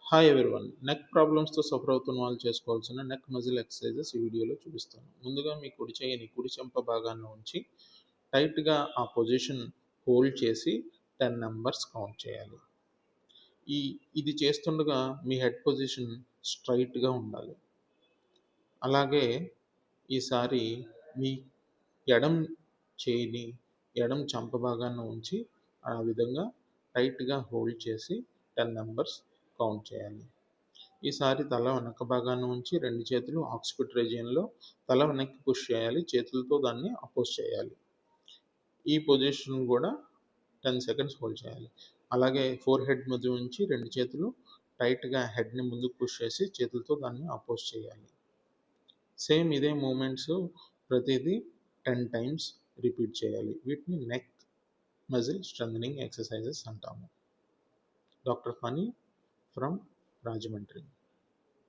Hi everyone. Neck ప్రాబ్లమ్స్‌తో suffer అవుతున్న వాళ్ళు చేసుకోవాల్సిన నెక్ మజిల్ ఎక్సర్సైజెస్ ఈ వీడియోలో చూపిస్తాను. ముందుగా మీ కుడి చెయ్యిని కుడి చెంప భాగాన ఉంచి టైట్‌గా ఆ పొజిషన్ హోల్డ్ చేసి 10 నంబర్స్ కౌంట్ చేయాలి. ఈ ఇది చేస్తుండగా మీ హెడ్ పొజిషన్ స్ట్రెయిట్‌గా ఉండాలి. అలాగే ఈసారి మీ ఎడమ చేయిని ఎడమ చంప భాగాన ఉంచి ఆ విధంగా టైట్‌గా హోల్డ్ చేసి 10 నంబర్స్ కౌంట్ చేయాలి. ఈసారి తల వెనక భాగాన ఉంచి 2 చేతులు ఆక్సిపిట్ రీజియన్‌లో తల వెనక్కి పుష్ చేయాలి. చేతులతో దాన్ని అపోజ్ చేయాలి. ఈ పొజిషన్ కూడా 10 సెకండ్స్ హోల్డ్ చేయాలి. అలాగే ఫోర్ హెడ్ మధ్య ఉంచి 2 చేతులు టైట్‌గా హెడ్‌ని ముందుకు పుష్ చేసి చేతులతో దాన్ని అపోజ్ చేయాలి. సేమ్ ఇదే మూవ్‌మెంట్స్ ప్రతిదీ 10 టైమ్స్ రిపీట్ చేయాలి. వీటిని నెక్ మజిల్ స్ట్రెంథెనింగ్ ఎక్సర్సైజెస్ అంటాము. Doctor Phani from Rajahmundry.